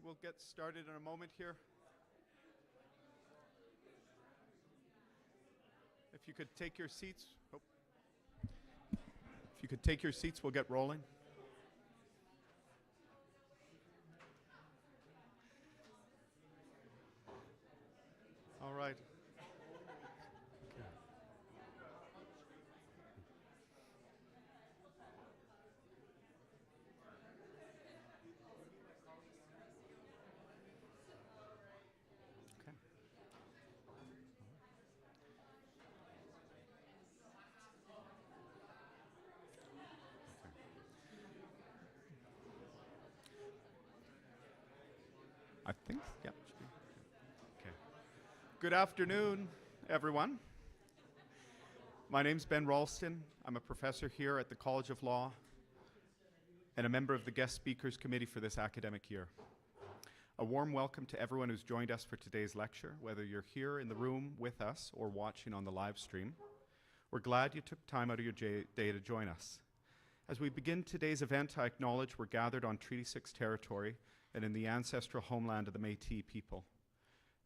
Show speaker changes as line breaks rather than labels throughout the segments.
We'll get started in a moment here. If you could take your seats. If you could take your seats, we'll get rolling. All right. I think, yeah. Okay. Good afternoon, everyone. My name's Ben Ralston. I'm a professor here at the College of Law and a member of the Guest Speakers Committee for this academic year. A warm welcome to everyone who's joined us for today's lecture, whether you're here in the room with us or watching on the live stream. We're glad you took time out of your day to join us. As we begin today's event, I acknowledge we're gathered on Treaty 6 territory and in the ancestral homeland of the Métis people.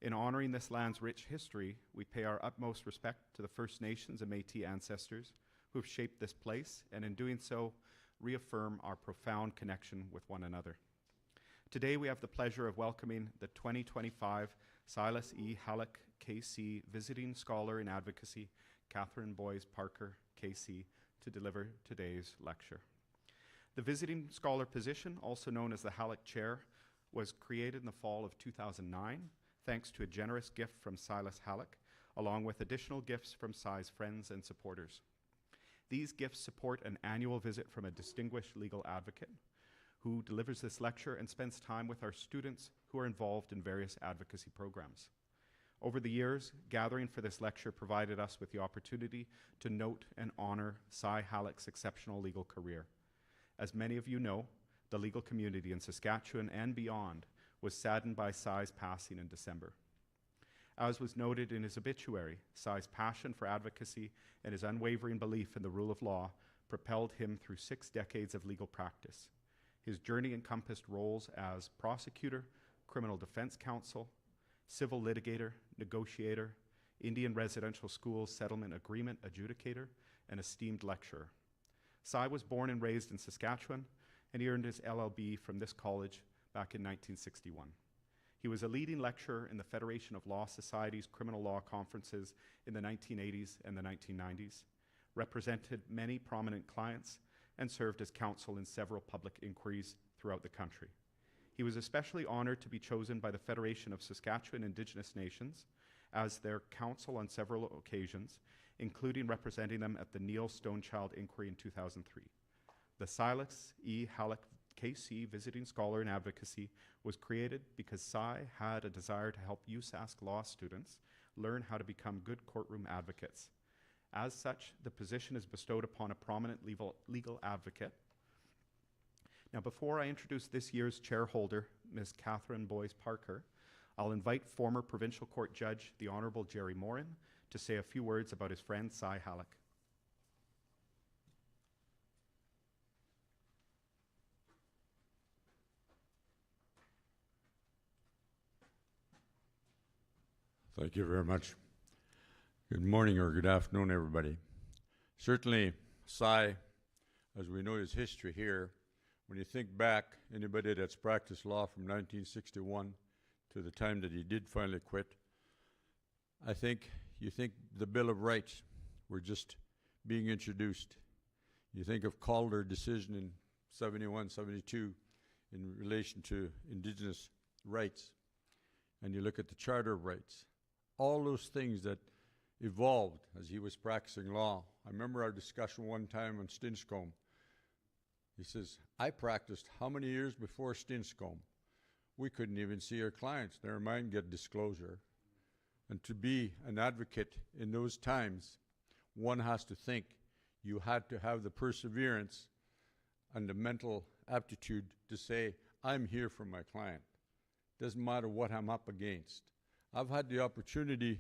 In honoring this land's rich history, we pay our utmost respect to the First Nations and Métis ancestors who have shaped this place, and in doing so, reaffirm our profound connection with one another. Today, we have the pleasure of welcoming the 2025 Silas E. Hallock, KC Visiting Scholar in Advocacy, Catherine Boyes Parker, KC, to deliver today's lecture. The Visiting Scholar position, also known as the Hallock Chair, was created in the fall of 2009, thanks to a generous gift from Silas Hallock, along with additional gifts from Si's friends and supporters. These gifts support an annual visit from a distinguished legal advocate who delivers this lecture and spends time with our students who are involved in various advocacy programs. Over the years, gathering for this lecture provided us with the opportunity to note and honor Si Hallock's exceptional legal career. As many of you know, the legal community in Saskatchewan and beyond was saddened by Si's passing in December. As was noted in his obituary, Si's passion for advocacy and his unwavering belief in the rule of law propelled him through 6 decades of legal practice. His journey encompassed roles as prosecutor, criminal defense counsel, civil litigator, negotiator, Indian residential schools settlement agreement adjudicator, and esteemed lecturer. Si was born and raised in Saskatchewan, and he earned his LLB from this college back in 1961. He was a leading lecturer in the Federation of Law Society's criminal law conferences in the 1980s and the 1990s, represented many prominent clients, and served as counsel in several public inquiries throughout the country. He was especially honored to be chosen by the Federation of Saskatchewan Indigenous Nations as their counsel on several occasions, including representing them at the Neil Stonechild Inquiry in 2003. The Silas E. Hallock KC Visiting Scholar in Advocacy was created because Si had a desire to help USask law students learn how to become good courtroom advocates. As such, the position is bestowed upon a prominent legal advocate. Now, before I introduce this year's chairholder, Ms. Catherine Boyes Parker, I'll invite former Provincial Court Judge, the Honourable Jerry Morin, to say a few words about his friend, Si Hallock.
Thank you very much. Good morning or good afternoon, everybody. Certainly, Si, as we know his history here, when you think back, anybody that's practiced law from 1961 to the time that he did finally quit, I think you think the Bill of Rights were just being introduced. You think of Calder decision in 71, 72 in relation to Indigenous rights, and you look at the Charter of Rights. All those things that evolved as he was practicing law. I remember our discussion one time on Stinchcombe. He says, I practiced how many years before Stinchcombe? We couldn't even see our clients, never mind get disclosure. And to be an advocate in those times, one has to think you had to have the perseverance and the mental aptitude to say, I'm here for my client. Doesn't matter what I'm up against. I've had the opportunity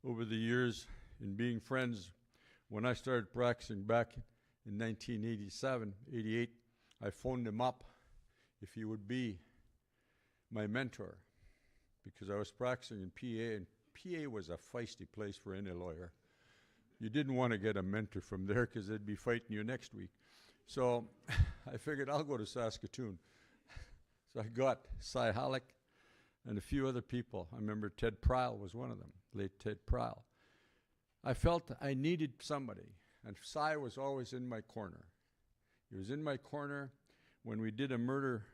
over the years in being friends. When I started practicing back in 1987, 88, I phoned him up if he would be my mentor, because I was practicing in PA, and PA was a feisty place for any lawyer. You didn't want to get a mentor from there because they'd be fighting you next week. So I figured I'll go to Saskatoon. So I got Cy Halleck and a few other people. I remember Ted Pryle was one of them, late Ted Pryle. I felt I needed somebody, and Cy was always in my corner. He was in my corner when we did a murder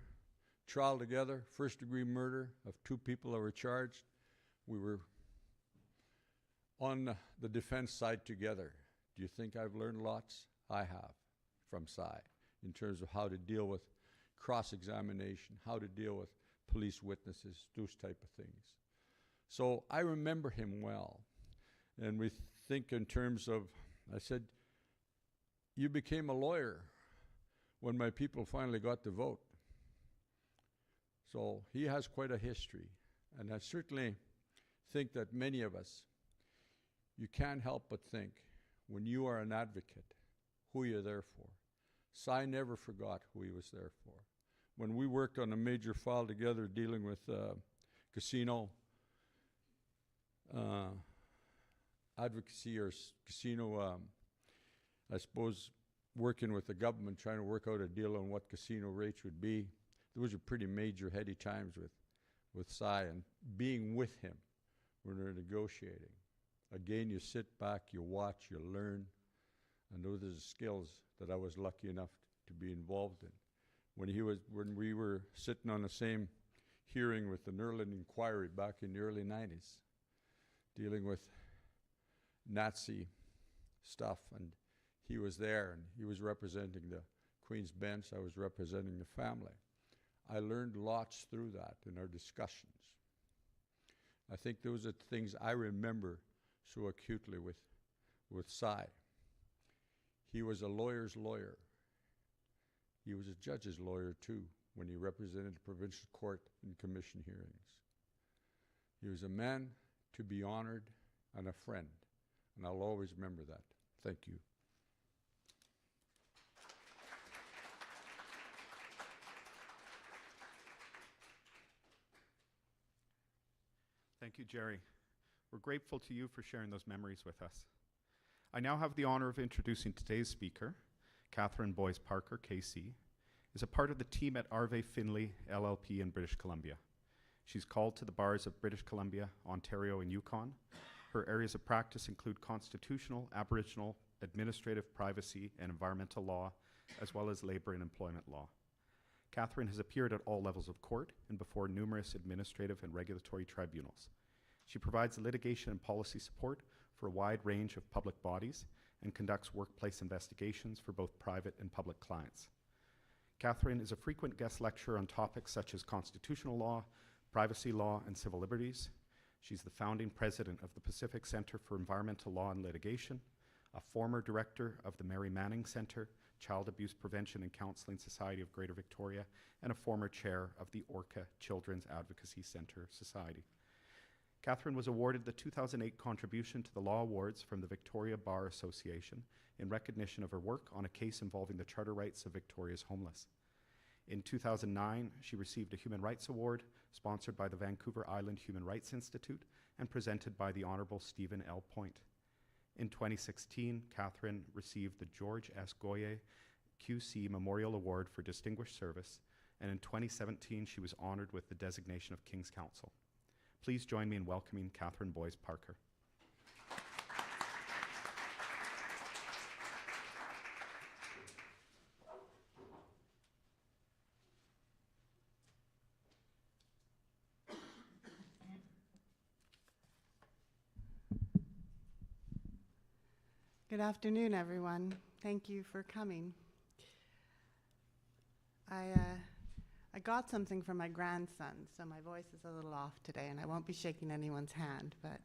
trial together, first-degree murder of 2 people that were charged. We were on the defense side together. Do you think I've learned lots? I have from Cy in terms of how to deal with cross-examination, how to deal with police witnesses, those type of things. So I remember him well. And we think in terms of, I said, you became a lawyer when my people finally got to vote. So he has quite a history. And I certainly think that many of us, you can't help but think, when you are an advocate, who you're there for. Cy never forgot who he was there for. When we worked on a major file together dealing with casino advocacy or casino, I suppose, working with the government, trying to work out a deal on what casino rates would be. Those are pretty major heady times with Cy, and being with him when we're negotiating. Again, you sit back, you watch, you learn, and those are the skills that I was lucky enough to be involved in. When we were sitting on the same hearing with the Nerlin Inquiry back in the early 90s, dealing with Nazi stuff, and he was there, and he was representing the Queen's Bench, I was representing the family. I learned lots through that in our discussions. I think those are things I remember so acutely with Cy. He was a lawyer's lawyer. He was a judge's lawyer too when he represented the provincial court in commission hearings. He was a man to be honored and a friend, and I'll always remember that. Thank you.
Thank you, Jerry. We're grateful to you for sharing those memories with us. I now have the honor of introducing today's speaker. Catherine Boyes Parker, KC, is a part of the team at Arve Finlay LLP in British Columbia. She's called to the bars of British Columbia, Ontario, and Yukon. Her areas of practice include constitutional, Aboriginal, administrative, privacy, and environmental law, as well as labor and employment law. Catherine has appeared at all levels of court and before numerous administrative and regulatory tribunals. She provides litigation and policy support for a wide range of public bodies and conducts workplace investigations for both private and public clients. Catherine is a frequent guest lecturer on topics such as constitutional law, privacy law, and civil liberties. She's the founding president of the Pacific Center for Environmental Law and Litigation, a former director of the Mary Manning Center, Child Abuse Prevention and Counseling Society of Greater Victoria, and a former chair of the Orca Children's Advocacy Center Society. Catherine was awarded the 2008 contribution to the Law Awards from the Victoria Bar Association in recognition of her work on a case involving the charter rights of Victoria's homeless. In 2009, she received a Human Rights Award sponsored by the Vancouver Island Human Rights Institute and presented by the Honourable Stephen L. Point. In 2016, Catherine received the George S. Goyer QC Memorial Award for Distinguished Service, and in 2017, she was honoured with the designation of King's Counsel. Please join me in welcoming Catherine Boyes Parker.
Good afternoon, everyone. Thank you for coming. I got something from my grandson, so my voice is a little off today, and I won't be shaking anyone's hand, but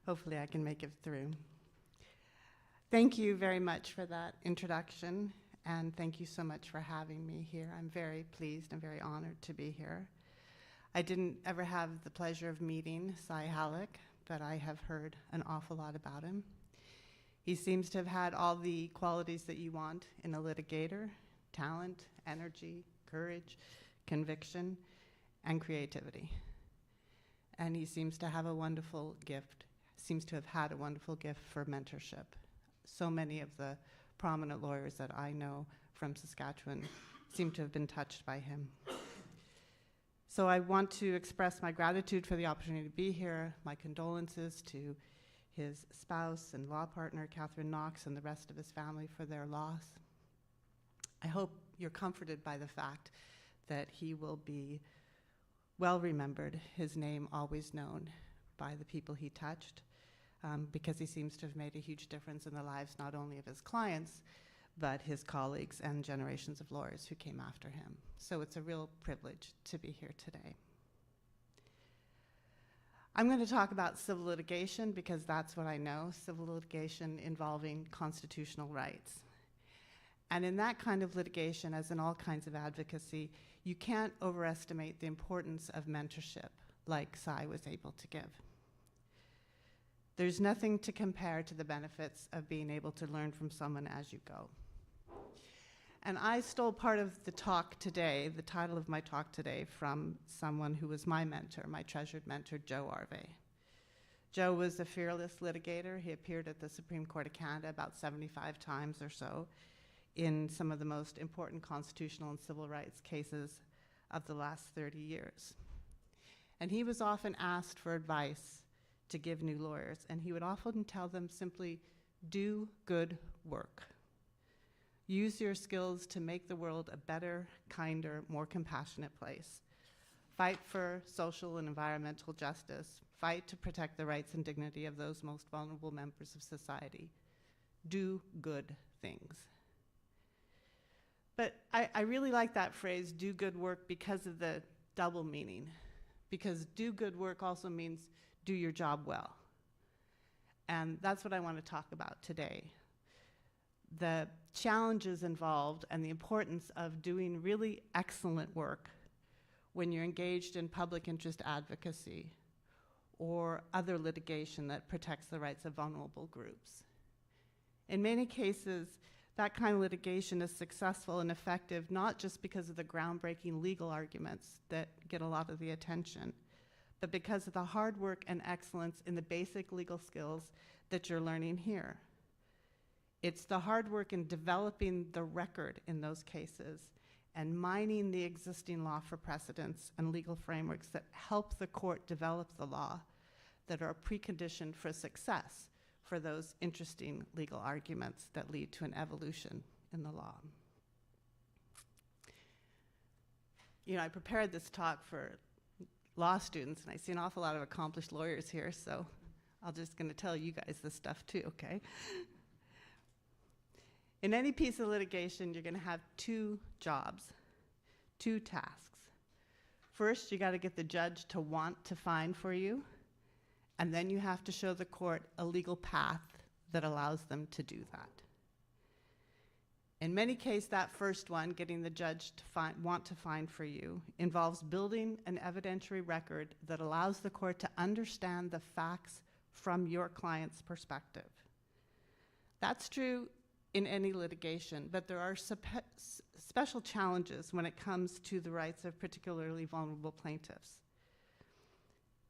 hopefully I can make it through. Thank you very much for that introduction, and thank you so much for having me here. I'm very pleased and very honored to be here. I didn't ever have the pleasure of meeting Cy Halleck, but I have heard an awful lot about him. He seems to have had all the qualities that you want in a litigator: talent, energy, courage, conviction, and creativity. And he seems to have a wonderful gift, seems to have had a wonderful gift for mentorship. So many of the prominent lawyers that I know from Saskatchewan seem to have been touched by him. So I want to express my gratitude for the opportunity to be here, my condolences to his spouse and law partner, Catherine Knox, and the rest of his family for their loss. I hope you're comforted by the fact that he will be well remembered, his name always known by the people he touched, because he seems to have made a huge difference in the lives not only of his clients, but his colleagues and generations of lawyers who came after him. So it's a real privilege to be here today. I'm going to talk about civil litigation because that's what I know, civil litigation involving constitutional rights. And in that kind of litigation, as in all kinds of advocacy, you can't overestimate the importance of mentorship like Cy was able to give. There's nothing to compare to the benefits of being able to learn from someone as you go. And I stole part of the talk today, the title of my talk today, from someone who was my mentor, my treasured mentor, Joe Arve. Joe was a fearless litigator. He appeared at the Supreme Court of Canada about 75 times or so in some of the most important constitutional and civil rights cases of the last 30 years. And he was often asked for advice to give new lawyers, and he would often tell them simply, do good work. Use your skills to make the world a better, kinder, more compassionate place. Fight for social and environmental justice. Fight to protect the rights and dignity of those most vulnerable members of society. Do good things. But I really like that phrase, do good work, because of the double meaning. Because do good work also means do your job well. And that's what I want to talk about today. The challenges involved and the importance of doing really excellent work when you're engaged in public interest advocacy or other litigation that protects the rights of vulnerable groups. In many cases, that kind of litigation is successful and effective not just because of the groundbreaking legal arguments that get a lot of the attention, but because of the hard work and excellence in the basic legal skills that you're learning here. It's the hard work in developing the record in those cases and mining the existing law for precedents and legal frameworks that help the court develop the law that are a precondition for success for those interesting legal arguments that lead to an evolution in the law. You know, I prepared this talk for law students, and I see an awful lot of accomplished lawyers here, so I'm just going to tell you guys this stuff too, okay? In any piece of litigation, you're going to have two jobs, two tasks. First, you got to get the judge to want to find for you, and then you have to show the court a legal path that allows them to do that. In many cases, that first one, getting the judge to want to find for you, involves building an evidentiary record that allows the court to understand the facts from your client's perspective. That's true in any litigation, but there are special challenges when it comes to the rights of particularly vulnerable plaintiffs.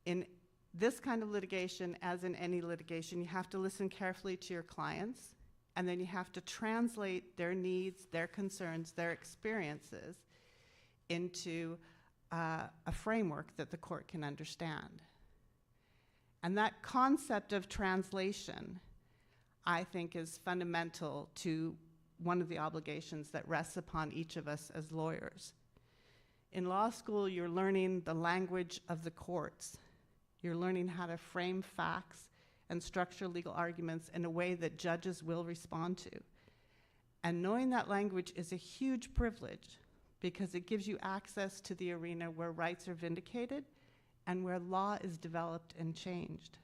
In this kind of litigation, as in any litigation, you have to listen carefully to your clients, and then you have to translate their needs, their concerns, their experiences into a framework that the court can understand. And that concept of translation, I think, is fundamental to one of the obligations that rests upon each of us as lawyers. In law school, you're learning the language of the courts. You're learning how to frame facts and structure legal arguments in a way that judges will respond to. And knowing that language is a huge privilege because it gives you access to the arena where rights are vindicated and where law is developed and changed.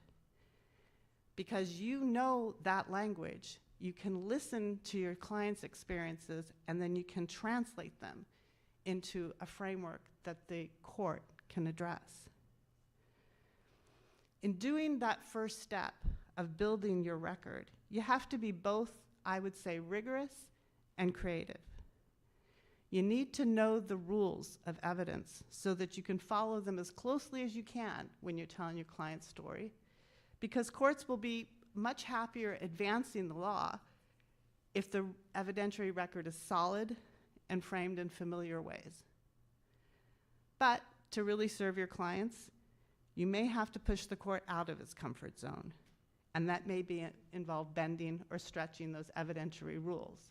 Because you know that language, you can listen to your client's experiences and then you can translate them into a framework that the court can address. In doing that first step of building your record, you have to be both, I would say, rigorous and creative. You need to know the rules of evidence so that you can follow them as closely as you can when you're telling your client's story, because courts will be much happier advancing the law if the evidentiary record is solid and framed in familiar ways. But to really serve your clients, you may have to push the court out of its comfort zone, and that may involve bending or stretching those evidentiary rules.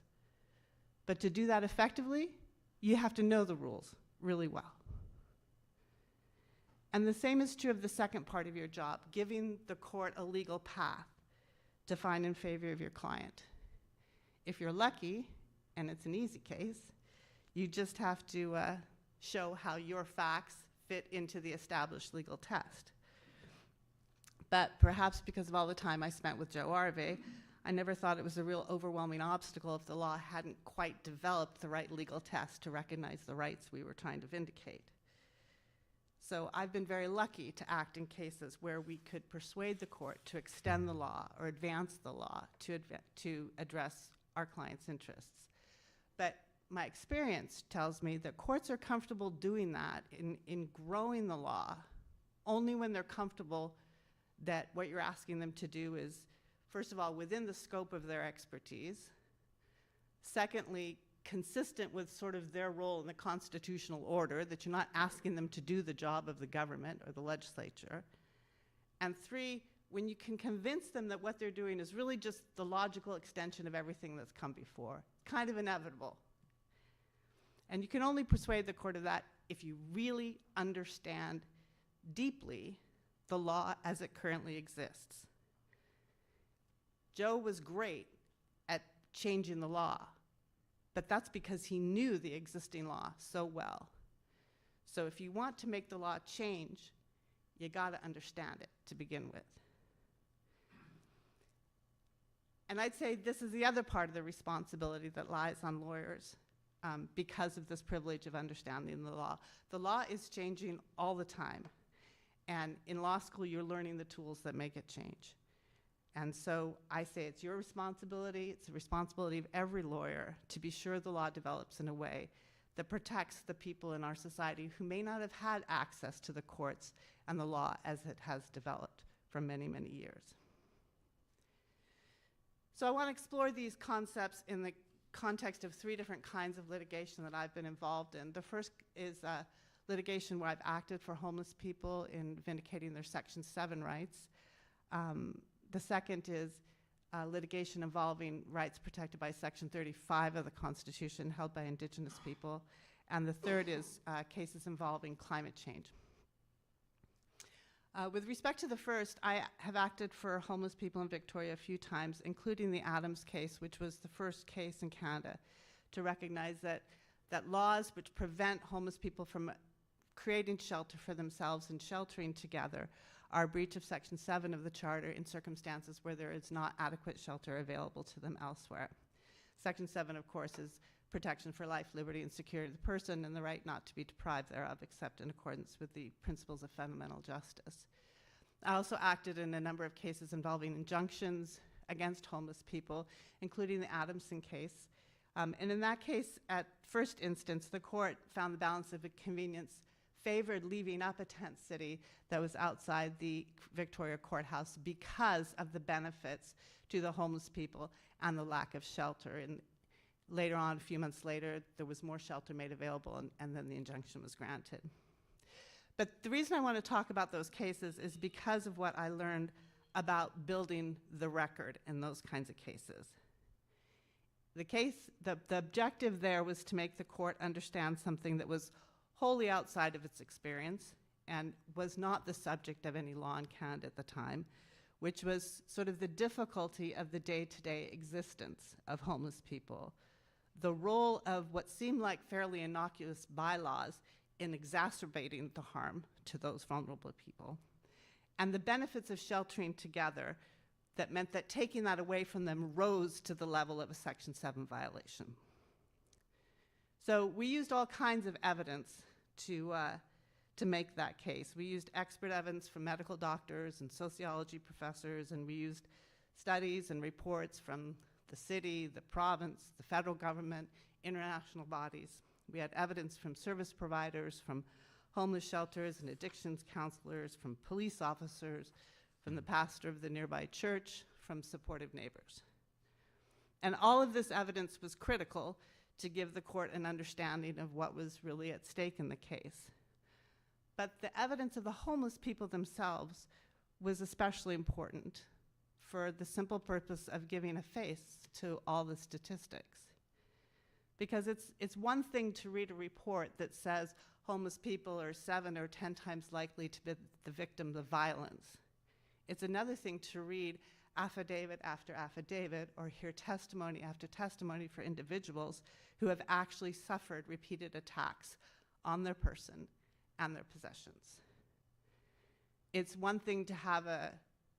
But to do that effectively, you have to know the rules really well. And the same is true of the second part of your job, giving the court a legal path to find in favor of your client. If you're lucky, and it's an easy case, you just have to show how your facts fit into the established legal test. But perhaps because of all the time I spent with Joe Arve, I never thought it was a real overwhelming obstacle if the law hadn't quite developed the right legal test to recognize the rights we were trying to vindicate. So I've been very lucky to act in cases where we could persuade the court to extend the law or advance the law to address our clients' interests. But my experience tells me that courts are comfortable doing that in growing the law only when they're comfortable that what you're asking them to do is, first of all, within the scope of their expertise. Secondly, consistent with sort of their role in the constitutional order, that you're not asking them to do the job of the government or the legislature. And three, when you can convince them that what they're doing is really just the logical extension of everything that's come before, kind of inevitable. And you can only persuade the court of that if you really understand deeply the law as it currently exists. Joe was great at changing the law, but that's because he knew the existing law so well. So if you want to make the law change, you gotta understand it to begin with. And I'd say this is the other part of the responsibility that lies on lawyers because of this privilege of understanding the law. The law is changing all the time. And in law school, you're learning the tools that make it change. And so I say it's your responsibility, it's the responsibility of every lawyer to be sure the law develops in a way that protects the people in our society who may not have had access to the courts and the law as it has developed for many, many years. So I want to explore these concepts in the context of three different kinds of litigation that I've been involved in. The first is litigation where I've acted for homeless people in vindicating their Section 7 rights. The second is litigation involving rights protected by Section 35 of the Constitution held by Indigenous people. And the third is cases involving climate change. With respect to the first, I have acted for homeless people in Victoria a few times, including the Adams case, which was the first case in Canada to recognize that laws which prevent homeless people from creating shelter for themselves and sheltering together are a breach of Section 7 of the Charter in circumstances where there is not adequate shelter available to them elsewhere. Section 7, of course, is protection for life, liberty, and security of the person and the right not to be deprived thereof except in accordance with the principles of fundamental justice. I also acted in a number of cases involving injunctions against homeless people, including the Adamson case. And in that case, at first instance, the court found the balance of convenience favored leaving up a tent city that was outside the Victoria courthouse because of the benefits to the homeless people and the lack of shelter. And later on, a few months later, there was more shelter made available, and then the injunction was granted. But the reason I want to talk about those cases is because of what I learned about building the record in those kinds of cases. The objective there was to make the court understand something that was wholly outside of its experience and was not the subject of any law in Canada at the time, which was sort of the difficulty of the day-to-day existence of homeless people, the role of what seemed like fairly innocuous bylaws in exacerbating the harm to those vulnerable people, and the benefits of sheltering together that meant that taking that away from them rose to the level of a Section 7 violation. So we used all kinds of evidence to make that case. We used expert evidence from medical doctors and sociology professors, and we used studies and reports from the city, the province, the federal government, international bodies. We had evidence from service providers, from homeless shelters and addictions counselors, from police officers, from the pastor of the nearby church, from supportive neighbors. And all of this evidence was critical to give the court an understanding of what was really at stake in the case. But the evidence of the homeless people themselves was especially important for the simple purpose of giving a face to all the statistics. Because it's one thing to read a report that says homeless people are 7 or 10 times likely to be the victims of violence. It's another thing to read affidavit after affidavit or hear testimony after testimony for individuals who have actually suffered repeated attacks on their person and their possessions. It's one thing to have a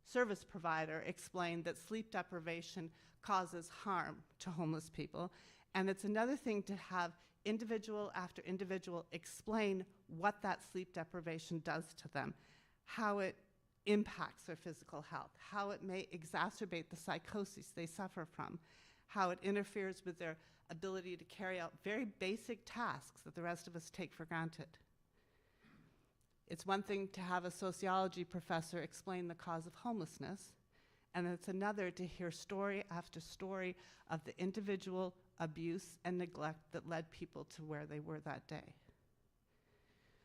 service provider explain that sleep deprivation causes harm to homeless people, and it's another thing to have individual after individual explain what that sleep deprivation does to them, how it impacts their physical health, how it may exacerbate the psychosis they suffer from, how it interferes with their ability to carry out very basic tasks that the rest of us take for granted. It's one thing to have a sociology professor explain the cause of homelessness, and it's another to hear story after story of the individual abuse and neglect that led people to where they were that day.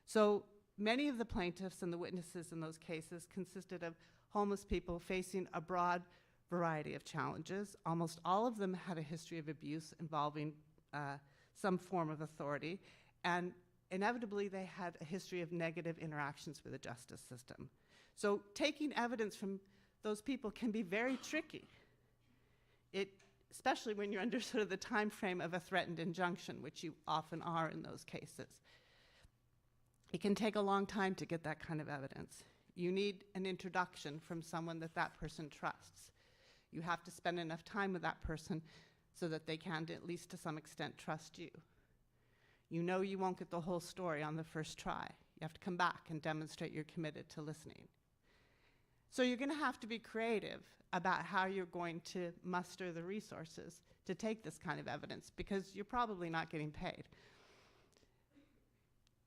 So many of the plaintiffs and the witnesses in those cases consisted of homeless people facing a broad variety of challenges. Almost all of them had a history of abuse involving some form of authority, and inevitably they had a history of negative interactions with the justice system. So taking evidence from those people can be very tricky, especially when you're under sort of the time frame of a threatened injunction, which you often are in those cases. It can take a long time to get that kind of evidence. You need an introduction from someone that that person trusts. You have to spend enough time with that person so that they can, at least to some extent, trust you. You know you won't get the whole story on the first try. You have to come back and demonstrate you're committed to listening. So you're going to have to be creative about how you're going to muster the resources to take this kind of evidence, because you're probably not getting paid.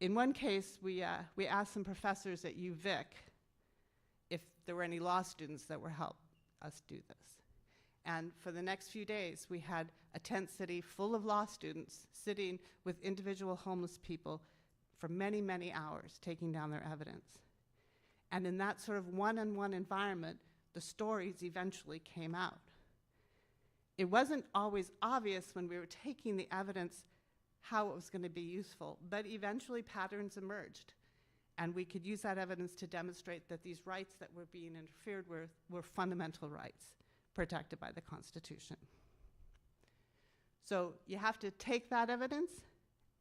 In one case, we asked some professors at UVic if there were any law students that would help us do this. And for the next few days, we had a tent city full of law students sitting with individual homeless people for many, many hours, taking down their evidence. And in that sort of one-on-one environment, the stories eventually came out. It wasn't always obvious when we were taking the evidence how it was going to be useful, but eventually patterns emerged. And we could use that evidence to demonstrate that these rights that were being interfered with were fundamental rights protected by the Constitution. So you have to take that evidence,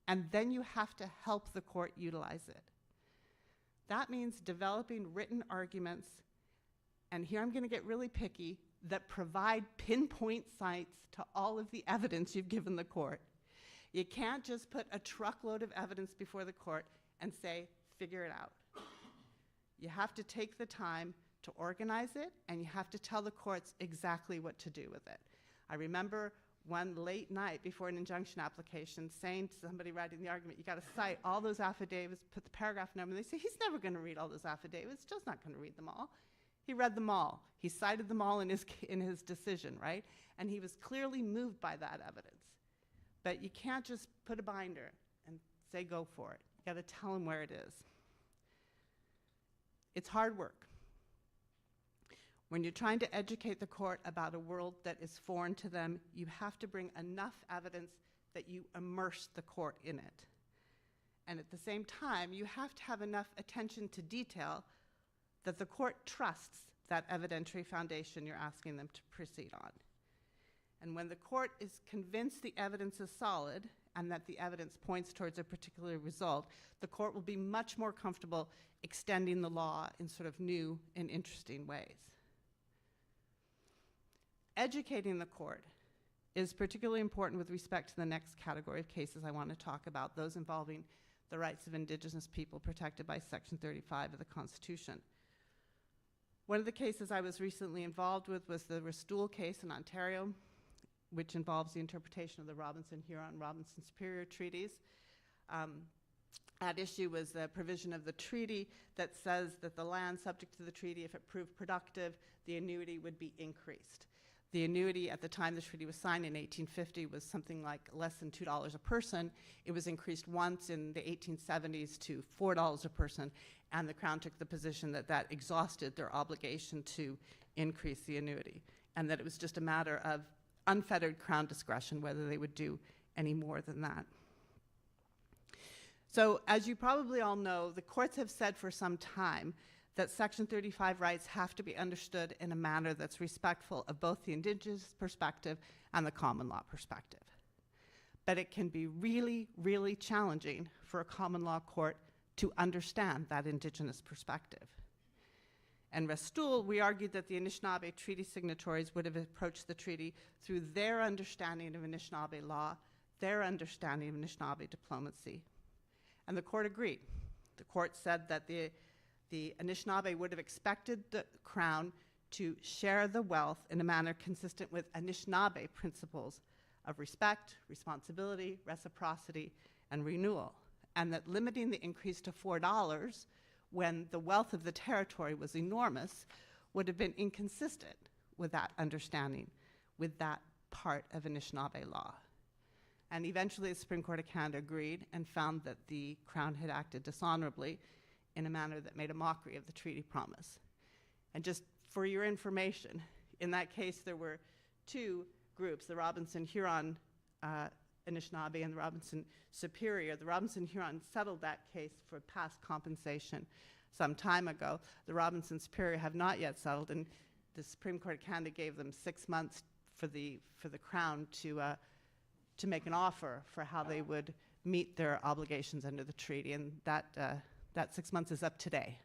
and then you have to help the court utilize it. That means developing written arguments, and here I'm going to get really picky, that provide pinpoint sites to all of the evidence you've given the court. You can't just put a truckload of evidence before the court and say, figure it out. You have to take the time to organize it, and you have to tell the courts exactly what to do with it. I remember one late night before an injunction application saying to somebody writing the argument, you got to cite all those affidavits, put the paragraph number, and they say, he's never going to read all those affidavits, Joe's not going to read them all. He read them all. He cited them all in his decision, right? And he was clearly moved by that evidence. But you can't just put a binder and say, go for it. You got to tell them where it is. It's hard work. When you're trying to educate the court about a world that is foreign to them, you have to bring enough evidence that you immerse the court in it. And at the same time, you have to have enough attention to detail that the court trusts that evidentiary foundation you're asking them to proceed on. And when the court is convinced the evidence is solid and that the evidence points towards a particular result, the court will be much more comfortable extending the law in sort of new and interesting ways. Educating the court is particularly important with respect to the next category of cases I want to talk about, those involving the rights of Indigenous people protected by Section 35 of the Constitution. One of the cases I was recently involved with was the Restoule case in Ontario, which involves the interpretation of the Robinson-Huron, Robinson-Superior treaties. At issue was the provision of the treaty that says that the land subject to the treaty, if it proved productive, the annuity would be increased. The annuity at the time the treaty was signed in 1850 was something like less than $2 a person. It was increased once in the 1870s to $4 a person, and the Crown took the position that that exhausted their obligation to increase the annuity, and that it was just a matter of unfettered Crown discretion whether they would do any more than that. So, as you probably all know, the courts have said for some time that Section 35 rights have to be understood in a manner that's respectful of both the Indigenous perspective and the common law perspective. But it can be really, really challenging for a common law court to understand that Indigenous perspective. In Restoule, we argued that the Anishinaabe treaty signatories would have approached the treaty through their understanding of Anishinaabe law, their understanding of Anishinaabe diplomacy. And the court agreed. The court said that the Anishinaabe would have expected the Crown to share the wealth in a manner consistent with Anishinaabe principles of respect, responsibility, reciprocity, and renewal, and that limiting the increase to $4 when the wealth of the territory was enormous would have been inconsistent with that understanding, with that part of Anishinaabe law. And eventually the Supreme Court of Canada agreed and found that the Crown had acted dishonorably in a manner that made a mockery of the treaty promise. And just for your information, in that case there were two groups, the Robinson-Huron Anishinaabe and the Robinson-Superior. The Robinson-Huron settled that case for past compensation some time ago. The Robinson-Superior have not yet settled, and the Supreme Court of Canada gave them 6 months for the Crown to make an offer for how they would meet their obligations under the treaty, and that 6 months is up today.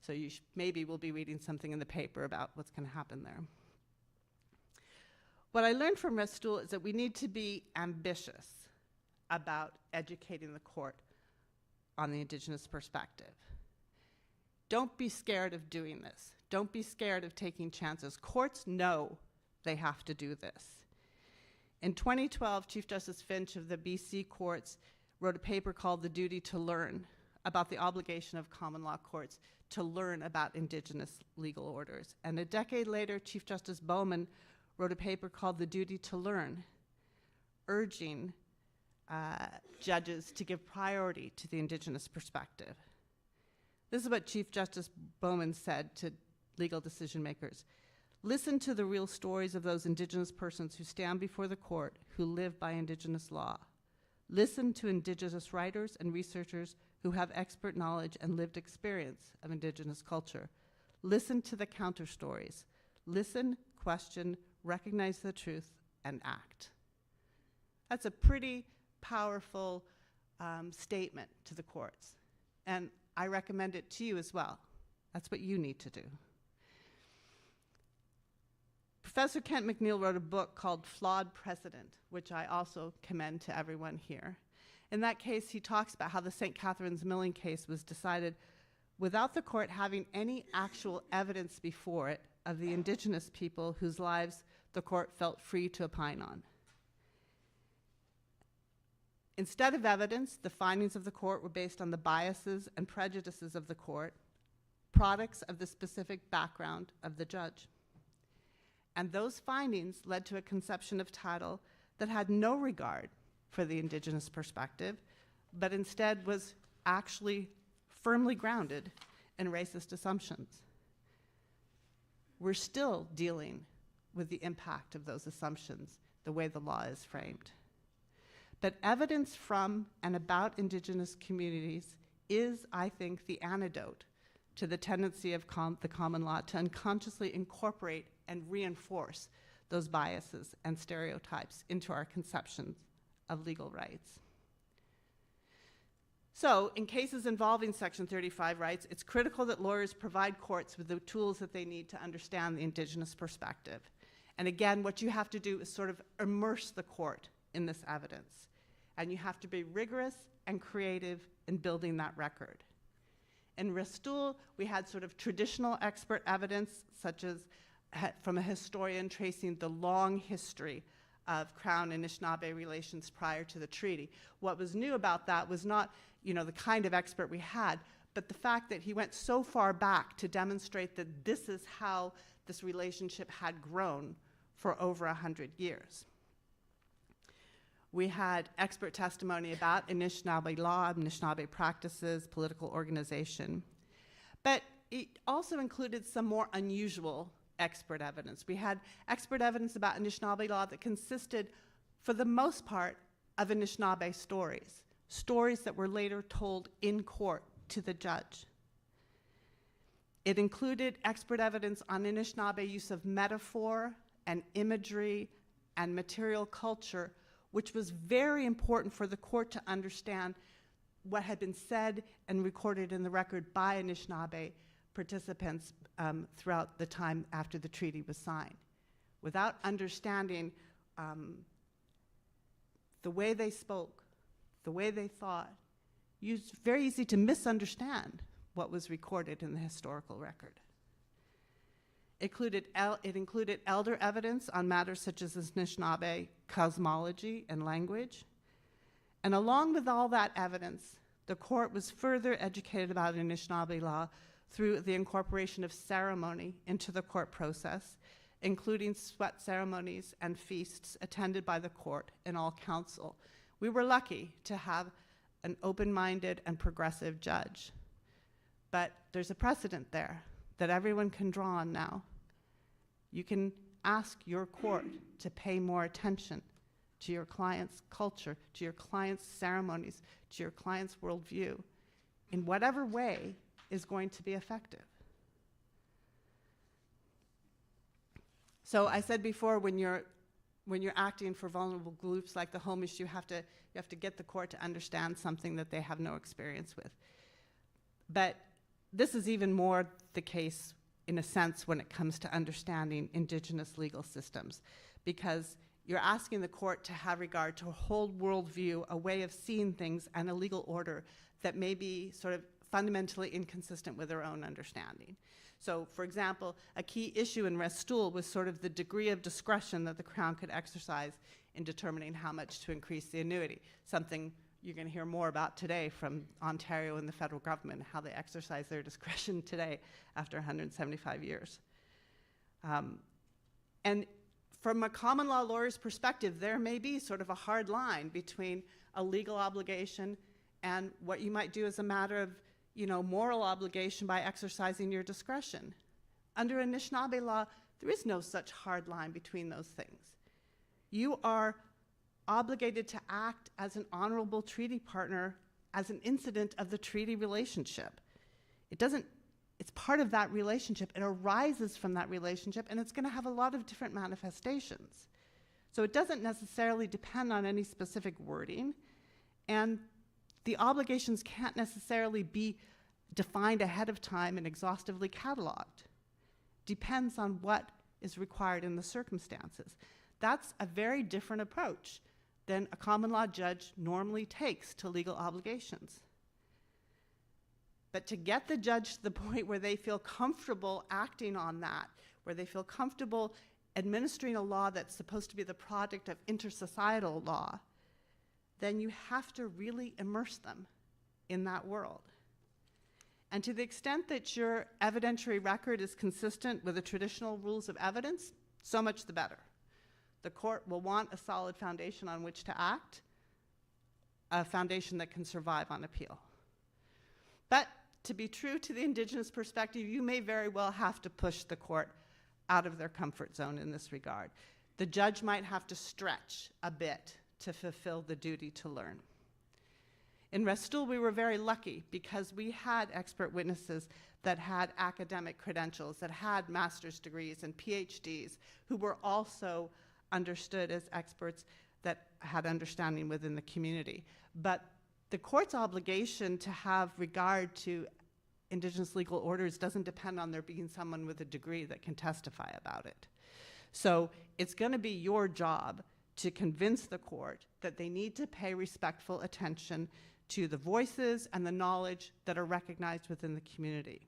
So you maybe we'll be reading something in the paper about what's going to happen there. What I learned from Restoule is that we need to be ambitious about educating the court on the Indigenous perspective. Don't be scared of doing this. Don't be scared of taking chances. Courts know they have to do this. In 2012, Chief Justice Finch of the BC courts wrote a paper called The Duty to Learn about the obligation of common law courts to learn about Indigenous legal orders. And a decade later, Chief Justice Bowman wrote a paper called The Duty to Learn, urging judges to give priority to the Indigenous perspective. This is what Chief Justice Bowman said to legal decision makers. Listen to the real stories of those Indigenous persons who stand before the court who live by Indigenous law. Listen to Indigenous writers and researchers who have expert knowledge and lived experience of Indigenous culture. Listen to the counter stories. Listen, question, recognize the truth, and act. That's a pretty powerful statement to the courts. And I recommend it to you as well. That's what you need to do. Professor Kent McNeil wrote a book called Flawed Precedent, which I also commend to everyone here. In that case, he talks about how the St. Catharines Milling case was decided without the court having any actual evidence before it of the Indigenous people whose lives the court felt free to opine on. Instead of evidence, the findings of the court were based on the biases and prejudices of the court, products of the specific background of the judge. And those findings led to a conception of title that had no regard for the Indigenous perspective, but instead was actually firmly grounded in racist assumptions. We're still dealing with the impact of those assumptions, the way the law is framed. But evidence from and about Indigenous communities is, I think, the antidote to the tendency of the common law to unconsciously incorporate and reinforce those biases and stereotypes into our conceptions of legal rights. So, in cases involving Section 35 rights, it's critical that lawyers provide courts with the tools that they need to understand the Indigenous perspective. And again, what you have to do is sort of immerse the court in this evidence. And you have to be rigorous and creative in building that record. In Restoule, we had sort of traditional expert evidence, such as from a historian tracing the long history of Crown Anishinaabe relations prior to the treaty. What was new about that was not, the kind of expert we had, but the fact that he went so far back to demonstrate that this is how this relationship had grown for over 100 years. We had expert testimony about Anishinaabe law, Anishinaabe practices, political organization, but it also included some more unusual expert evidence. We had expert evidence about Anishinaabe law that consisted, for the most part, of Anishinaabe stories that were later told in court to the judge. It included expert evidence on Anishinaabe use of metaphor and imagery and material culture, which was very important for the court to understand what had been said and recorded in the record by Anishinaabe participants throughout the time after the treaty was signed. Without understanding the way they spoke, the way they thought, it's very easy to misunderstand what was recorded in the historical record. It included elder evidence on matters such as Anishinaabe cosmology and language. And along with all that evidence, the court was further educated about Anishinaabe law through the incorporation of ceremony into the court process, including sweat ceremonies and feasts attended by the court and all counsel. We were lucky to have an open-minded and progressive judge. But there's a precedent there that everyone can draw on now. You can ask your court to pay more attention to your client's culture, to your client's ceremonies, to your client's worldview, in whatever way is going to be effective. So I said before, when you're acting for vulnerable groups like the Homish, you have to get the court to understand something that they have no experience with. But this is even more the case, in a sense, when it comes to understanding Indigenous legal systems, because you're asking the court to have regard to a whole worldview, a way of seeing things, and a legal order that may be sort of fundamentally inconsistent with their own understanding. So, for example, a key issue in Restool was sort of the degree of discretion that the Crown could exercise in determining how much to increase the annuity, something you're going to hear more about today from Ontario and the federal government, how they exercise their discretion today after 175 years. And from a common law lawyer's perspective, there may be sort of a hard line between a legal obligation and what you might do as a matter of, moral obligation by exercising your discretion. Under Anishinaabe law, there is no such hard line between those things. You are obligated to act as an honorable treaty partner as an incident of the treaty relationship. It's part of that relationship. It arises from that relationship, and it's going to have a lot of different manifestations. So it doesn't necessarily depend on any specific wording, and the obligations can't necessarily be defined ahead of time and exhaustively cataloged. Depends on what is required in the circumstances. That's a very different approach than a common law judge normally takes to legal obligations. But to get the judge to the point where they feel comfortable acting on that, where they feel comfortable administering a law that's supposed to be the product of intersocietal law, then you have to really immerse them in that world. And to the extent that your evidentiary record is consistent with the traditional rules of evidence, so much the better. The court will want a solid foundation on which to act, a foundation that can survive on appeal. But to be true to the Indigenous perspective, you may very well have to push the court out of their comfort zone in this regard. The judge might have to stretch a bit to fulfill the duty to learn. In Restool, we were very lucky because we had expert witnesses that had academic credentials, that had master's degrees and PhDs, who were also understood as experts that had understanding within the community. But the court's obligation to have regard to Indigenous legal orders doesn't depend on there being someone with a degree that can testify about it. So it's going to be your job to convince the court that they need to pay respectful attention to the voices and the knowledge that are recognized within the community.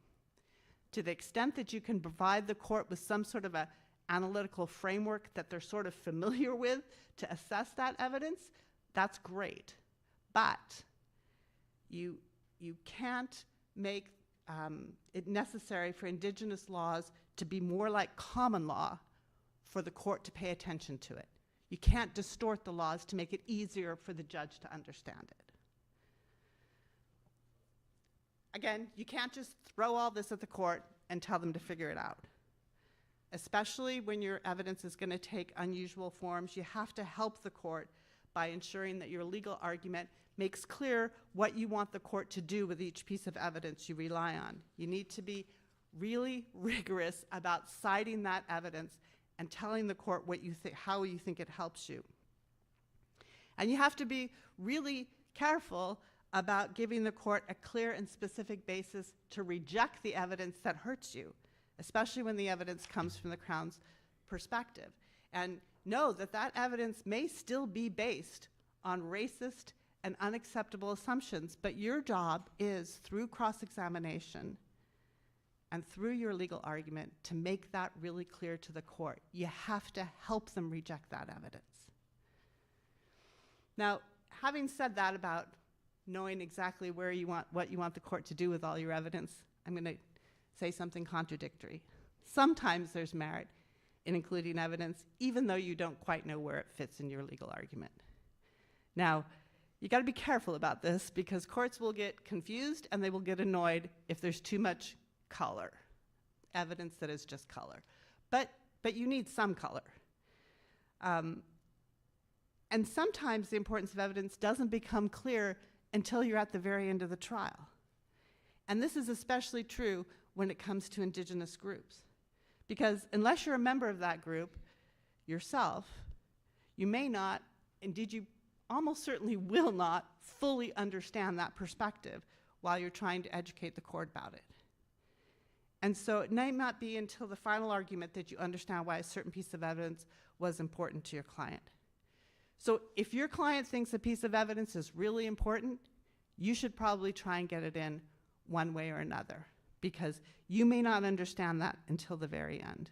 To the extent that you can provide the court with some sort of a analytical framework that they're sort of familiar with to assess that evidence, that's great. But you can't make it necessary for Indigenous laws to be more like common law for the court to pay attention to it. You can't distort the laws to make it easier for the judge to understand it. Again, you can't just throw all this at the court and tell them to figure it out. Especially when your evidence is going to take unusual forms, you have to help the court by ensuring that your legal argument makes clear what you want the court to do with each piece of evidence you rely on. You need to be really rigorous about citing that evidence and telling the court what you how you think it helps you. And you have to be really careful about giving the court a clear and specific basis to reject the evidence that hurts you, especially when the evidence comes from the Crown's perspective. And know that that evidence may still be based on racist and unacceptable assumptions, but your job is, through cross-examination and through your legal argument, to make that really clear to the court. You have to help them reject that evidence. Now, having said that about knowing exactly where you want, what you want the court to do with all your evidence, I'm going to say something contradictory. Sometimes there's merit in including evidence, even though you don't quite know where it fits in your legal argument. Now, you got to be careful about this, because courts will get confused and they will get annoyed if there's too much color, evidence that is just color. But you need some color. And sometimes the importance of evidence doesn't become clear until you're at the very end of the trial. And this is especially true when it comes to Indigenous groups. Because unless you're a member of that group yourself, you may not, indeed you almost certainly will not, fully understand that perspective while you're trying to educate the court about it. And so it may not be until the final argument that you understand why a certain piece of evidence was important to your client. So if your client thinks a piece of evidence is really important, you should probably try and get it in one way or another, because you may not understand that until the very end.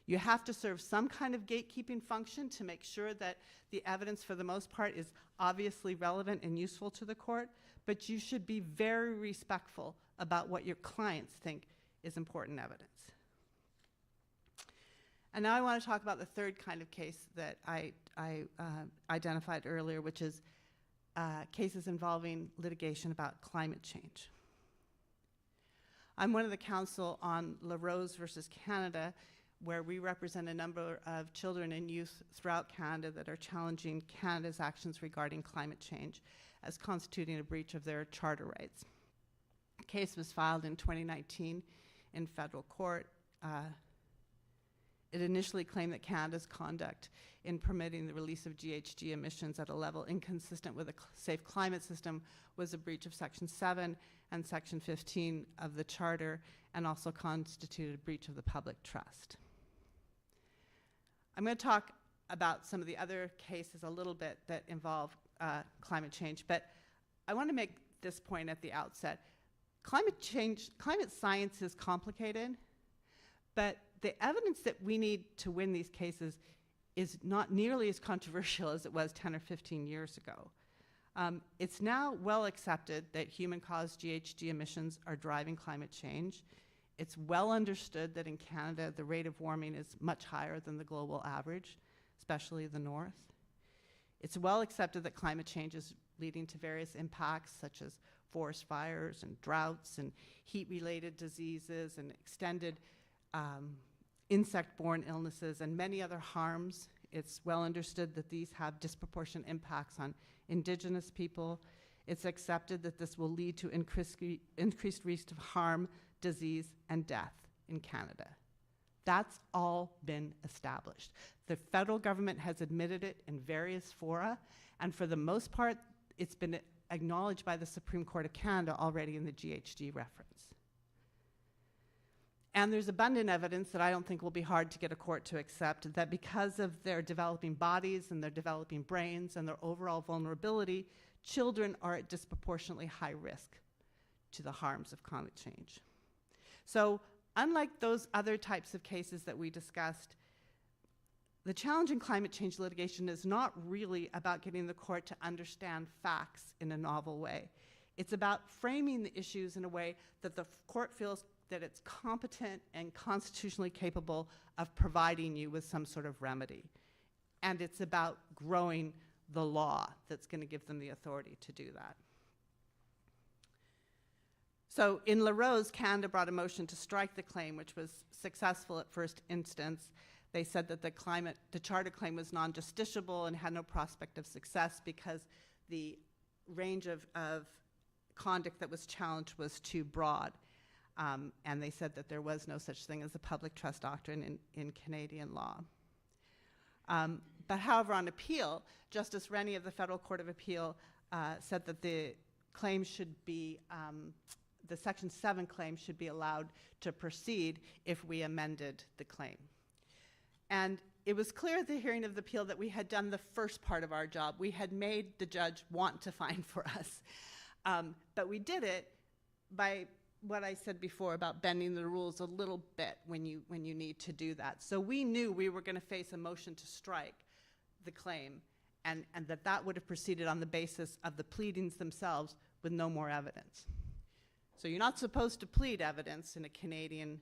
You have to serve some kind of gatekeeping function to make sure that the evidence, for the most part, is obviously relevant and useful to the court, but you should be very respectful about what your clients think is important evidence. And now I want to talk about the third kind of case that I identified earlier, which is cases involving litigation about climate change. I'm one of the counsel on LaRose versus Canada, where we represent a number of children and youth throughout Canada that are challenging Canada's actions regarding climate change as constituting a breach of their charter rights. The case was filed in 2019 in federal court. It initially claimed that Canada's conduct in permitting the release of GHG emissions at a level inconsistent with a safe climate system was a breach of Section 7 and Section 15 of the Charter, and also constituted a breach of the public trust. I'm going to talk about some of the other cases a little bit that involve climate change, but I want to make this point at the outset. Climate science is complicated, but the evidence that we need to win these cases is not nearly as controversial as it was 10 or 15 years ago. It's now well accepted that human-caused GHG emissions are driving climate change. It's well understood that in Canada, the rate of warming is much higher than the global average, especially the north. It's well accepted that climate change is leading to various impacts, such as forest fires and droughts and heat-related diseases and extended insect-borne illnesses and many other harms. It's well understood that these have disproportionate impacts on Indigenous people. It's accepted that this will lead to increased risk of harm, disease, and death in Canada. That's all been established. The federal government has admitted it in various fora, and for the most part, it's been acknowledged by the Supreme Court of Canada already in the GHG reference. And there's abundant evidence that I don't think will be hard to get a court to accept, that because of their developing bodies and their developing brains and their overall vulnerability, children are at disproportionately high risk to the harms of climate change. So unlike those other types of cases that we discussed, the challenge in climate change litigation is not really about getting the court to understand facts in a novel way. It's about framing the issues in a way that the court feels that it's competent and constitutionally capable of providing you with some sort of remedy. And it's about growing the law that's going to give them the authority to do that. So in LaRose, Canada brought a motion to strike the claim, which was successful at first instance. They said that the charter claim was non-justiciable and had no prospect of success because the range of conduct that was challenged was too broad. And they said that there was no such thing as a public trust doctrine in Canadian law. But however, on appeal, Justice Rennie of the Federal Court of Appeal said that the claim should be, the Section 7 claim should be allowed to proceed if we amended the claim. And it was clear at the hearing of the appeal that we had done the first part of our job. We had made the judge want to find for us. But we did it by what I said before about bending the rules a little bit when you need to do that. So we knew we were going to face a motion to strike the claim, and that would have proceeded on the basis of the pleadings themselves with no more evidence. So you're not supposed to plead evidence in a Canadian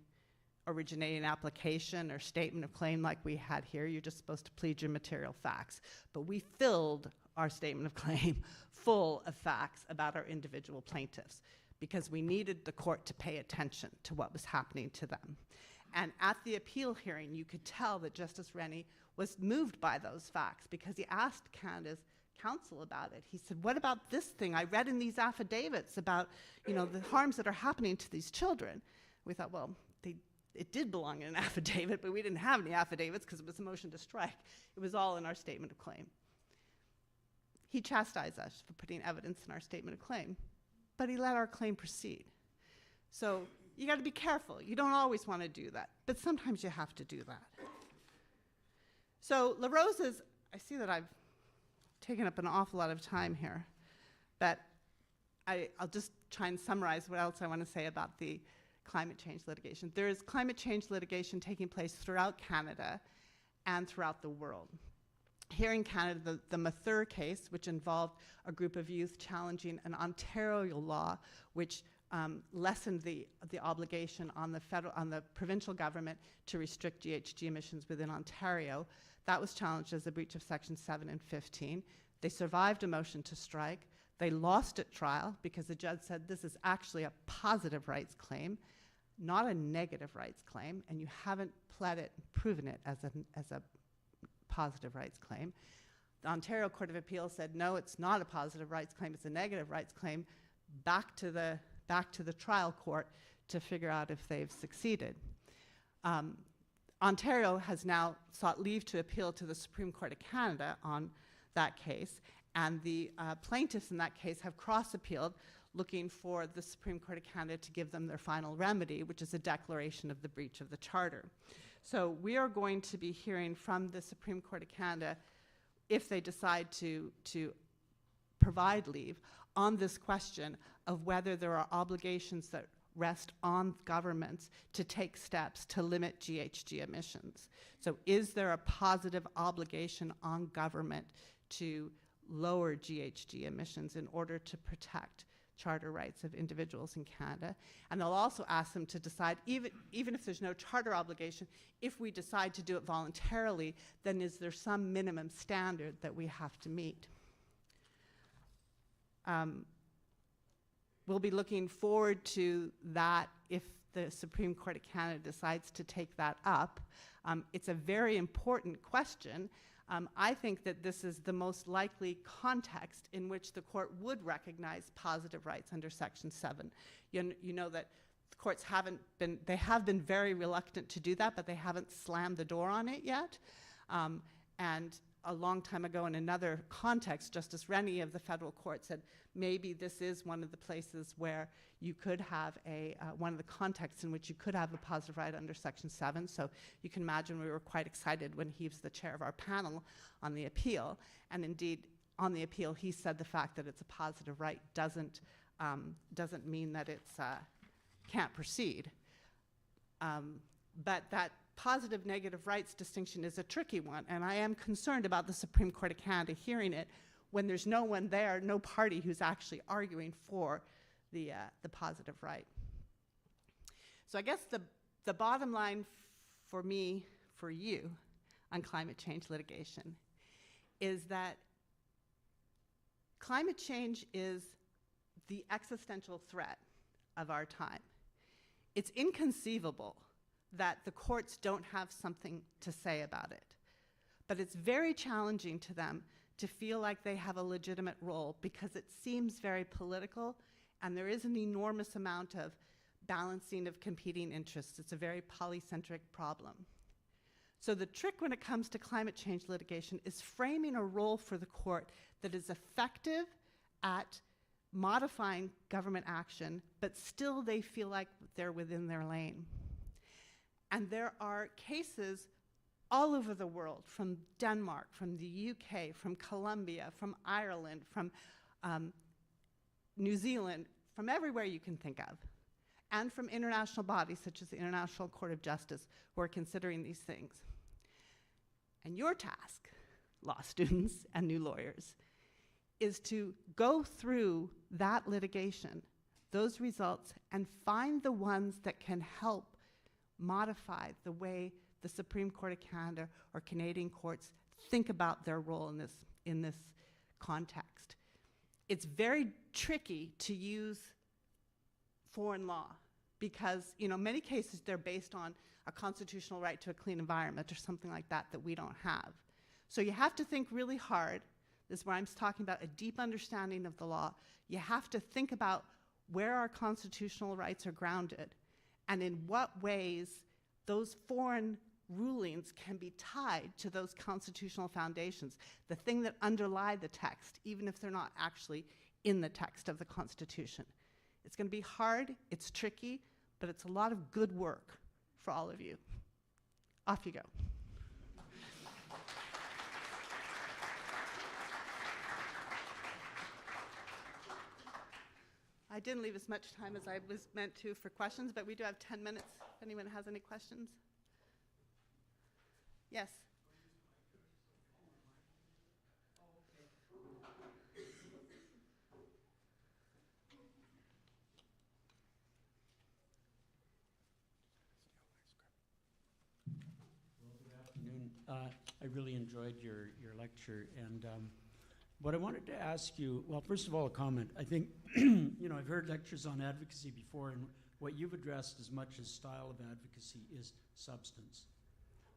originating application or statement of claim like we had here. You're just supposed to plead your material facts. But we filled our statement of claim full of facts about our individual plaintiffs because we needed the court to pay attention to what was happening to them. And at the appeal hearing, you could tell that Justice Rennie was moved by those facts because he asked Canada's counsel about it. He said, what about this thing I read in these affidavits about, you know, the harms that are happening to these children? We thought, well, it did belong in an affidavit, but we didn't have any affidavits because it was a motion to strike. It was all in our statement of claim. He chastised us for putting evidence in our statement of claim, but he let our claim proceed. So you got to be careful. You don't always want to do that, but sometimes you have to do that. So LaRose is, I see that I've taken up an awful lot of time here, but I'll just try and summarize what else I want to say about the climate change litigation. There is climate change litigation taking place throughout Canada and throughout the world. Here in Canada, the Mathur case, which involved a group of youth challenging an Ontario law which lessened the obligation on the provincial government to restrict GHG emissions within Ontario. That was challenged as a breach of Section 7 and 15. They survived a motion to strike. They lost at trial because the judge said this is actually a positive rights claim, not a negative rights claim, and you haven't pled it and proven it as a positive rights claim. The Ontario Court of Appeal said, no, it's not a positive rights claim, it's a negative rights claim. Back to the trial court to figure out if they've succeeded. Ontario has now sought leave to appeal to the Supreme Court of Canada on that case, and the plaintiffs in that case have cross-appealed, looking for the Supreme Court of Canada to give them their final remedy, which is a declaration of the breach of the Charter. So we are going to be hearing from the Supreme Court of Canada, if they decide to provide leave, on this question of whether there are obligations that rest on governments to take steps to limit GHG emissions. So is there a positive obligation on government to lower GHG emissions in order to protect charter rights of individuals in Canada? And they'll also ask them to decide, even if there's no charter obligation, if we decide to do it voluntarily, then is there some minimum standard that we have to meet? We'll be looking forward to that if the Supreme Court of Canada decides to take that up. It's a very important question. I think that this is the most likely context in which the court would recognize positive rights under Section 7. You know that the courts have been very reluctant to do that, but they haven't slammed the door on it yet. And a long time ago in another context, Justice Rennie of the federal court said maybe this is one of the places where you could have one of the contexts in which you could have a positive right under Section 7. So you can imagine we were quite excited when he was the chair of our panel on the appeal. And indeed, on the appeal, he said the fact that it's a positive right doesn't mean that it's can't proceed. But that positive negative rights distinction is a tricky one, and I am concerned about the Supreme Court of Canada hearing it when there's no one there, no party who's actually arguing for the positive right. So I guess the bottom line for me, for you, on climate change litigation is that climate change is the existential threat of our time. It's inconceivable that the courts don't have something to say about it. But it's very challenging to them to feel like they have a legitimate role because it seems very political and there is an enormous amount of balancing of competing interests. It's a very polycentric problem. So the trick when it comes to climate change litigation is framing a role for the court that is effective at modifying government action, but still they feel like they're within their lane. And there are cases all over the world, from Denmark, from the UK, from Colombia, from Ireland, from New Zealand, from everywhere you can think of, and from international bodies such as the International Court of Justice who are considering these things. And your task, law students and new lawyers, is to go through that litigation, those results, and find the ones that can help modify the way the Supreme Court of Canada or Canadian courts think about their role in this context. It's very tricky to use foreign law because, many cases they're based on a constitutional right to a clean environment or something like that that we don't have. So you have to think really hard. This is where I'm talking about a deep understanding of the law. You have to think about where our constitutional rights are grounded and in what ways those foreign rulings can be tied to those constitutional foundations, the thing that underlie the text, even if they're not actually in the text of the Constitution. It's going to be hard, it's tricky, but it's a lot of good work for all of you. Off you go. I didn't leave as much time as I was meant to for questions, but we do have 10 minutes if anyone has any questions. Yes?
I really enjoyed your lecture, and what I wanted to ask you, well, first of all, a comment. I think, I've heard lectures on advocacy before, and what you've addressed as much as style of advocacy is substance.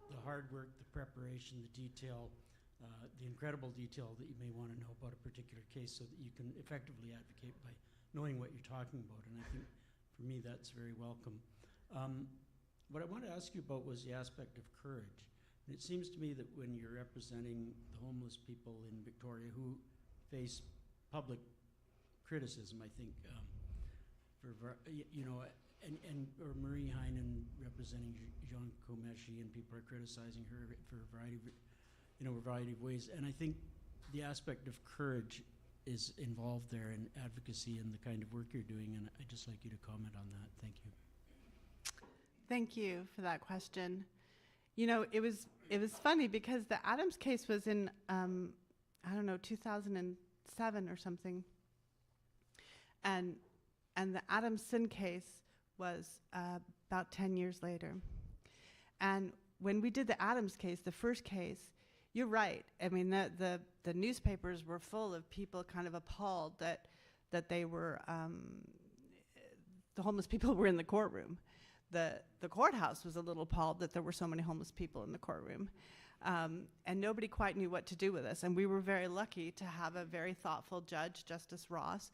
The hard work, the preparation, the detail, the incredible detail that you may want to know about a particular case so that you can effectively advocate by knowing what you're talking about, and I think, for me, that's very welcome. What I want to ask you about was the aspect of courage. And it seems to me that when you're representing the homeless people in Victoria who face public criticism, I think, or Marie Heinen representing Jean Comeshi, and people are criticizing her for a variety of ways. And I think the aspect of courage is involved there in advocacy and the kind of work you're doing, and I'd just like you to comment on that. Thank you.
Thank you for that question. It was funny because the Adams case was in, 2007 or something. And the Adamson case was about 10 years later. And when we did the Adams case, the first case, you're right. I mean, the newspapers were full of people kind of appalled that they were, the homeless people were in the courtroom. The courthouse was a little appalled that there were so many homeless people in the courtroom. And nobody quite knew what to do with us. And we were very lucky to have a very thoughtful judge, Justice Ross,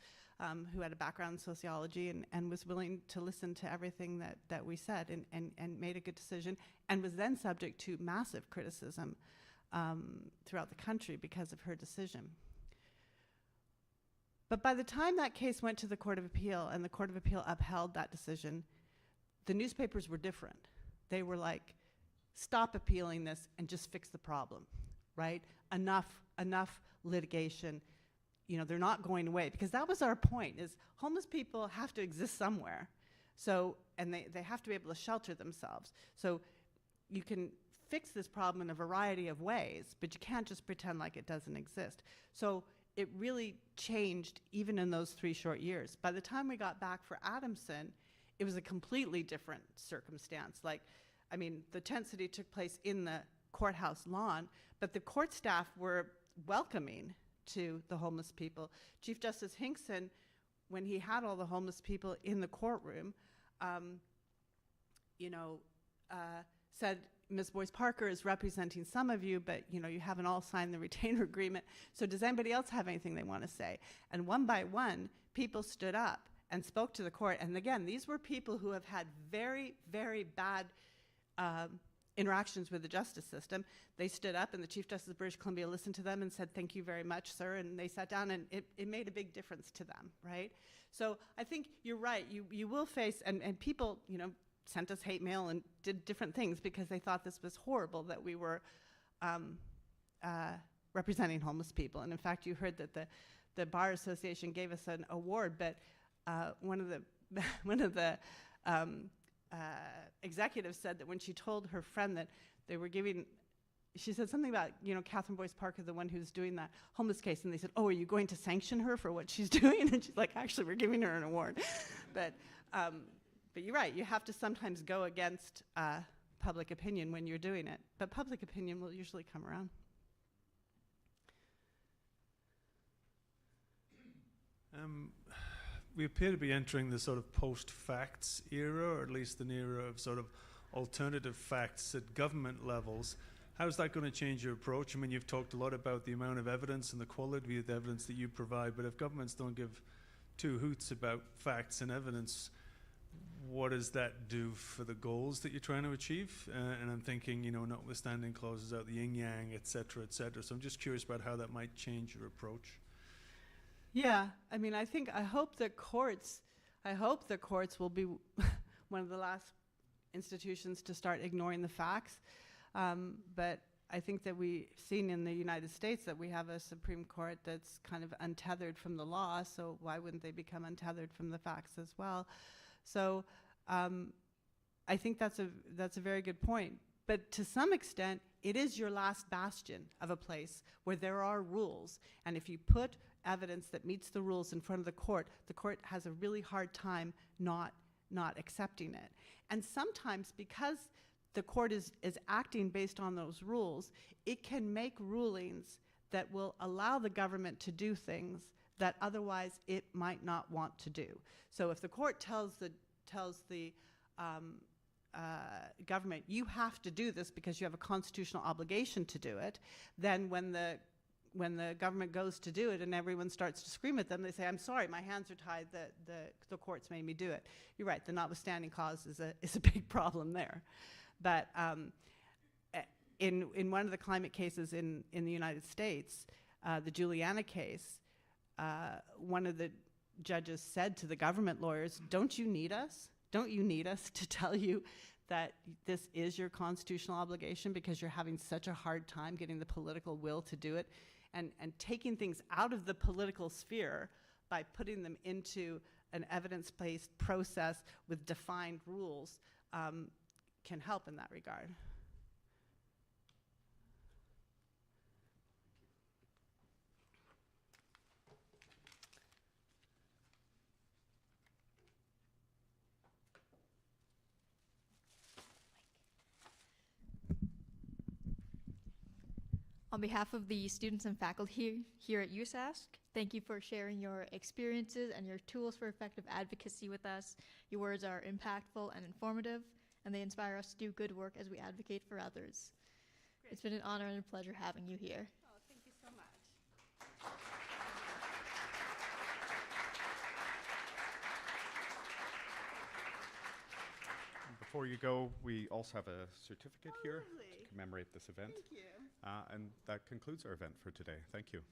who had a background in sociology and was willing to listen to everything that we said and made a good decision, and was then subject to massive criticism throughout the country because of her decision. But by the time that case went to the Court of Appeal and the Court of Appeal upheld that decision, the newspapers were different. They were like, stop appealing this and just fix the problem, right? Enough litigation. They're not going away, because that was our point, is homeless people have to exist somewhere. So, and they have to be able to shelter themselves. So you can fix this problem in a variety of ways, but you can't just pretend like it doesn't exist. So it really changed even in those 3 short years. By the time we got back for Adamson, it was a completely different circumstance. Like, I mean, the tent city took place in the courthouse lawn, but the court staff were welcoming to the homeless people. Chief Justice Hinkson, when he had all the homeless people in the courtroom, said, Ms. Boyce Parker is representing some of you, but you haven't all signed the retainer agreement. So does anybody else have anything they want to say? And one by one, people stood up and spoke to the court. And again, these were people who have had very, very bad interactions with the justice system. They stood up, and the Chief Justice of British Columbia listened to them and said, "Thank you very much, sir." And they sat down, and it made a big difference to them, right? So I think you're right. You will face, and people, sent us hate mail and did different things because they thought this was horrible that we were representing homeless people. And in fact, you heard that the Bar Association gave us an award, but one of the executives said that when she told her friend that they were giving, she said something about, Catherine Boyce Parker, the one who's doing that homeless case, and they said, "Oh, are you going to sanction her for what she's doing?" And she's like, "Actually, we're giving her an award." But you're right, you have to sometimes go against public opinion when you're doing it. But public opinion will usually come around.
We appear to be entering the sort of post-facts era, or at least an era of sort of alternative facts at government levels. How's that going to change your approach? I mean, you've talked a lot about the amount of evidence and the quality of the evidence that you provide, but if governments don't give 2 hoots about facts and evidence, what does that do for the goals that you're trying to achieve? And I'm thinking, notwithstanding clauses out the yin-yang, et cetera, et cetera. So I'm just curious about how that might change your approach.
Yeah, I mean, I hope the courts will be one of the last institutions to start ignoring the facts. But I think that we've seen in the United States that we have a Supreme Court that's kind of untethered from the law, so why wouldn't they become untethered from the facts as well? So I think that's a very good point. But to some extent, it is your last bastion of a place where there are rules. And if you put evidence that meets the rules in front of the court has a really hard time not accepting it. And sometimes because the court is acting based on those rules, it can make rulings that will allow the government to do things that otherwise it might not want to do. So if the court tells the government, you have to do this because you have a constitutional obligation to do it, then when the government goes to do it and everyone starts to scream at them, they say, "I'm sorry, my hands are tied, the courts made me do it." You're right, the notwithstanding clause is a big problem there. But in one of the climate cases in the United States, the Juliana case, one of the judges said to the government lawyers, "Don't you need us? Don't you need us to tell you that this is your constitutional obligation because you're having such a hard time getting the political will to do it?" And taking things out of the political sphere by putting them into an evidence-based process with defined rules can help in that regard.
On behalf of the students and faculty here at USask, thank you for sharing your experiences and your tools for effective advocacy with us. Your words are impactful and informative, and they inspire us to do good work as we advocate for others. Great. It's been an honor and a pleasure having you here.
Oh, thank you so much.
Before you go, we also have a certificate here
Lovely.
to commemorate this event.
Thank you.
And that concludes our event for today. Thank you.